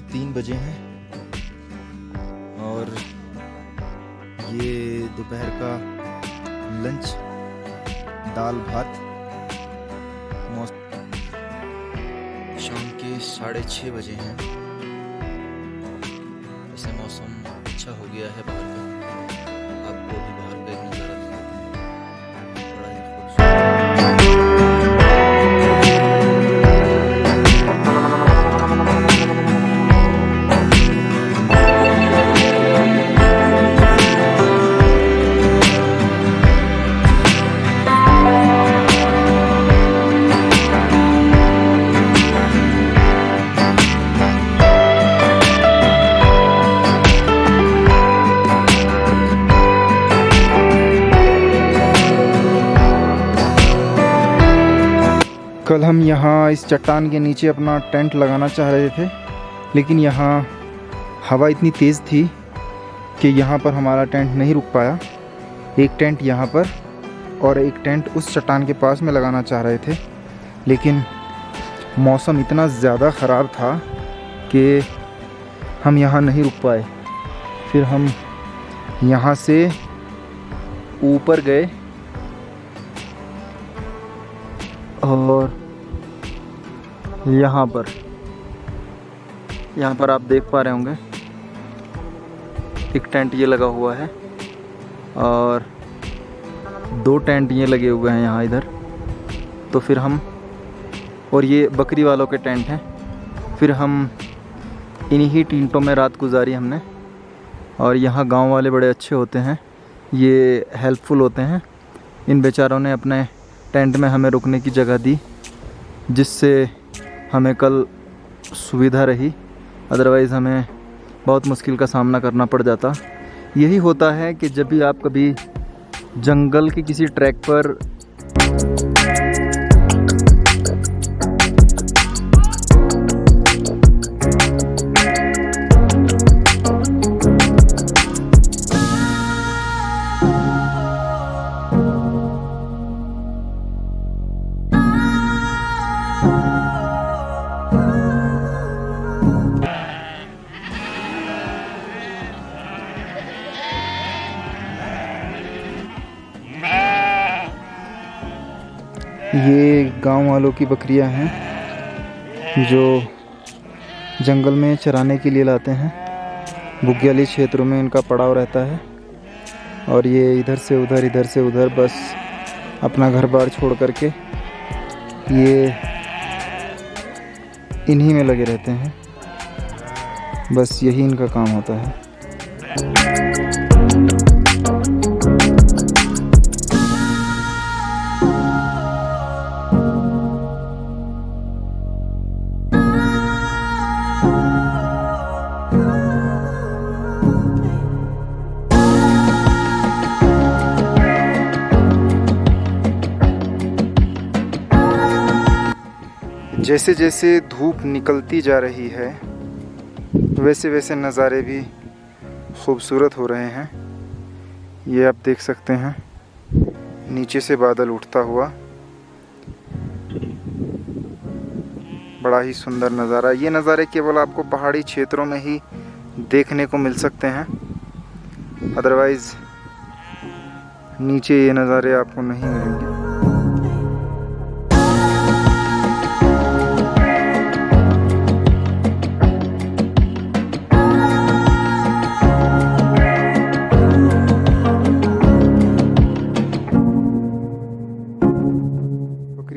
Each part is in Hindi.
के 3 बजे हैं और ये दोपहर का लंच दाल भात। शाम के 6:30 बजे हैं। ऐसे मौसम अच्छा हो गया है बाहर का। आपको भी बाहर का एक नज़ारा दिखाते हैं, बड़ा ही कल हम यहाँ इस चट्टान के नीचे अपना टेंट लगाना चाह रहे थे, लेकिन यहाँ हवा इतनी तेज़ थी कि यहाँ पर हमारा टेंट नहीं रुक पाया। एक टेंट यहाँ पर और एक टेंट उस चट्टान के पास में लगाना चाह रहे थे, लेकिन मौसम इतना ज़्यादा ख़राब था कि हम यहाँ नहीं रुक पाए। फिर हम यहाँ से ऊपर गए और यहाँ पर आप देख पा रहे होंगे एक टेंट ये लगा हुआ है और 2 टेंट ये लगे हुए हैं यहाँ इधर। तो फिर हम, और ये बकरी वालों के टेंट हैं, फिर हम इन्हीं टेंटों में रात गुजारी हमने। और यहाँ गांव वाले बड़े अच्छे होते हैं, ये हेल्पफुल होते हैं। इन बेचारों ने अपने टेंट में हमें रुकने की जगह दी, जिससे हमें कल सुविधा रही। अदरवाइज़ हमें बहुत मुश्किल का सामना करना पड़ जाता। यही होता है कि जब भी आप कभी जंगल के किसी ट्रैक पर ये गांव वालों की बकरियां हैं जो जंगल में चराने के लिए लाते हैं। बुग्याली क्षेत्रों में इनका पड़ाव रहता है और ये इधर से उधर बस अपना घर बार छोड़ करके ये इन्हीं में लगे रहते हैं। बस यही इनका काम होता है। जैसे जैसे धूप निकलती जा रही है वैसे वैसे नज़ारे भी खूबसूरत हो रहे हैं। ये आप देख सकते हैं, नीचे से बादल उठता हुआ, बड़ा ही सुंदर नज़ारा। ये नज़ारे केवल आपको पहाड़ी क्षेत्रों में ही देखने को मिल सकते हैं, अदरवाइज़ नीचे ये नज़ारे आपको नहीं मिलेंगे।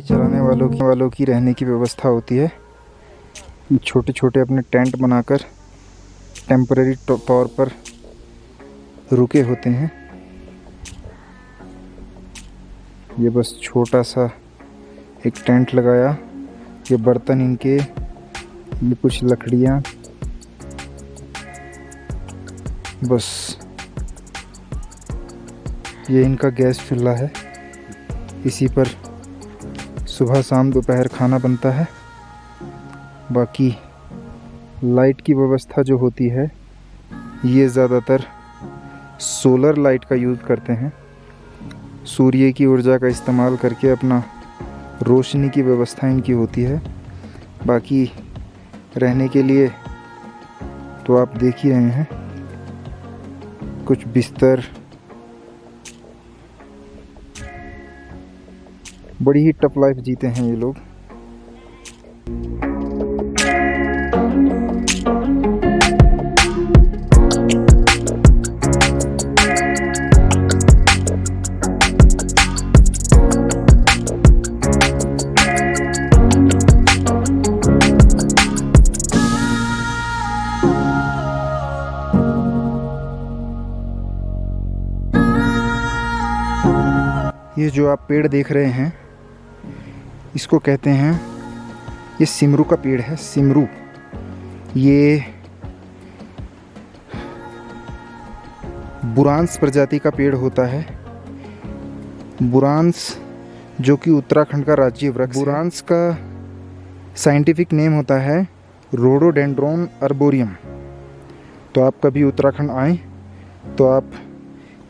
चराने वालों की रहने की व्यवस्था होती है। छोटे छोटे अपने टेंट बनाकर टेम्परेरी तौर पर रुके होते हैं। ये बस छोटा सा एक टेंट लगाया, ये बर्तन इनके, ये कुछ लकड़ियाँ, बस ये इनका गैस चूल्हा है। इसी पर सुबह शाम दोपहर खाना बनता है। बाकी लाइट की व्यवस्था जो होती है ये ज़्यादातर सोलर लाइट का यूज़ करते हैं। सूर्य की ऊर्जा का इस्तेमाल करके अपना रोशनी की व्यवस्था इनकी होती है। बाकी रहने के लिए तो आप देख ही रहे हैं, कुछ बिस्तर, बड़ी ही टफ लाइफ जीते हैं ये लोग। ये जो आप पेड़ देख रहे हैं, इसको कहते हैं, ये सिमरू का पेड़ है। सिमरू ये बुरांस प्रजाति का पेड़ होता है। बुरांस जो कि उत्तराखंड का राज्य वृक्ष है। बुरांस का साइंटिफिक नेम होता है रोडोडेंड्रोन अर्बोरियम। तो आप कभी उत्तराखंड आएँ तो आप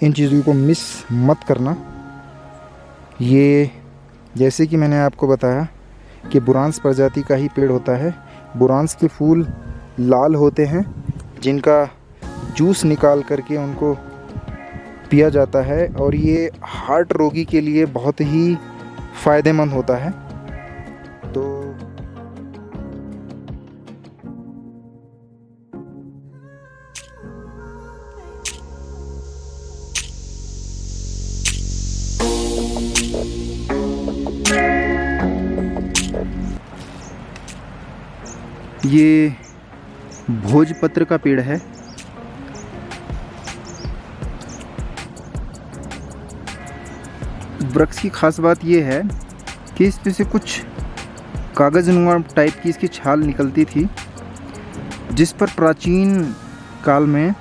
इन चीज़ों को मिस मत करना। ये जैसे कि मैंने आपको बताया कि बुरांस प्रजाति का ही पेड़ होता है। बुरांस के फूल लाल होते हैं, जिनका जूस निकाल करके उनको पिया जाता है, और ये हार्ट रोगी के लिए बहुत ही फ़ायदेमंद होता है। तो ये भोजपत्र का पेड़ है। वृक्ष की खास बात ये है कि इसमें से कुछ कागज़नुमा टाइप की इसकी छाल निकलती थी, जिस पर प्राचीन काल में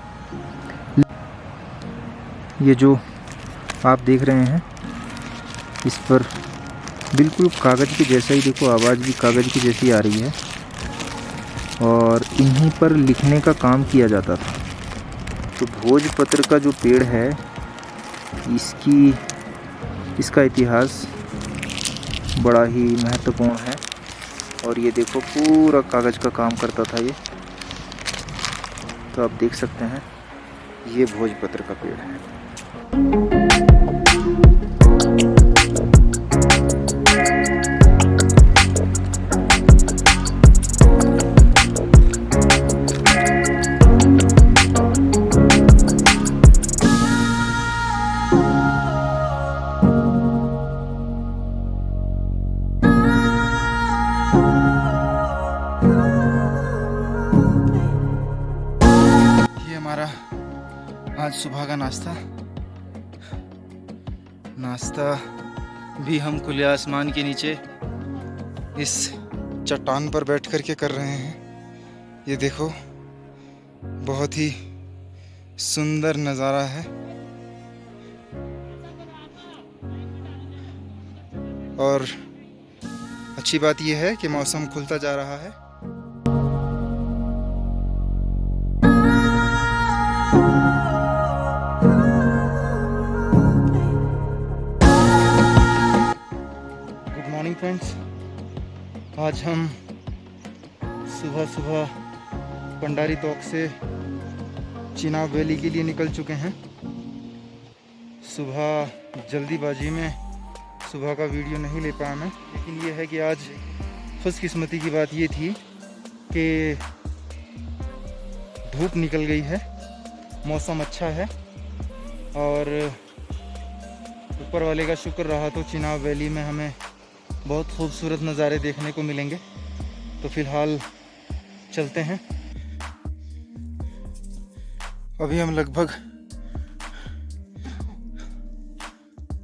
ये जो आप देख रहे हैं, इस पर बिल्कुल कागज़ के जैसा ही, देखो आवाज़ भी कागज़ की जैसी आ रही है, और इन्हीं पर लिखने का काम किया जाता था। तो भोजपत्र का जो पेड़ है, इसका इतिहास बड़ा ही महत्वपूर्ण है। और ये देखो पूरा कागज़ का काम करता था ये। तो आप देख सकते हैं, ये भोजपत्र का पेड़ है। आज सुबह का नाश्ता भी हम खुले आसमान के नीचे इस चट्टान पर बैठ कर के कर रहे हैं। ये देखो, बहुत ही सुंदर नज़ारा है। और अच्छी बात यह है कि मौसम खुलता जा रहा है। फ्रेंड्स, आज हम सुबह पंडारी तोक से चिनाब वैली के लिए निकल चुके हैं। सुबह जल्दीबाजी में सुबह का वीडियो नहीं ले पाया मैं, लेकिन ये है कि आज खुशकिस्मती की बात ये थी कि धूप निकल गई है, मौसम अच्छा है, और ऊपर वाले का शुक्र रहा तो चिनाब वैली में हमें बहुत खूबसूरत नज़ारे देखने को मिलेंगे। तो फ़िलहाल चलते हैं। अभी हम लगभग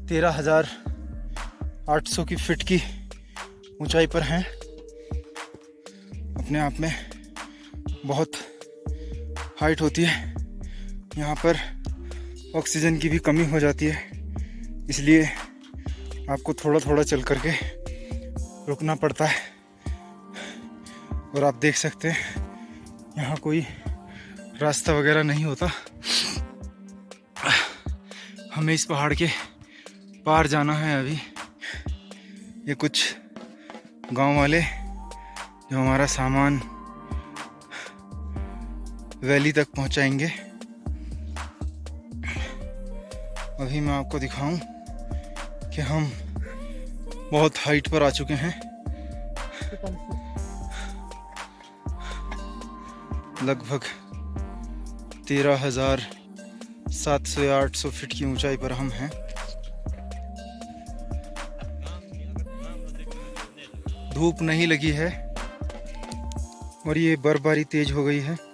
13,800 की फीट की ऊंचाई पर हैं। अपने आप में बहुत हाइट होती है। यहाँ पर ऑक्सीजन की भी कमी हो जाती है, इसलिए आपको थोड़ा थोड़ा चल करके रुकना पड़ता है। और आप देख सकते हैं, यहाँ कोई रास्ता वगैरह नहीं होता। हमें इस पहाड़ के पार जाना है। अभी ये कुछ गांव वाले जो हमारा सामान वैली तक पहुंचाएंगे। अभी मैं आपको दिखाऊं कि हम बहुत हाइट पर आ चुके हैं। लगभग 13,700 या 800 फीट की ऊंचाई पर हम हैं। धूप नहीं लगी है और ये बर्फबारी तेज हो गई है।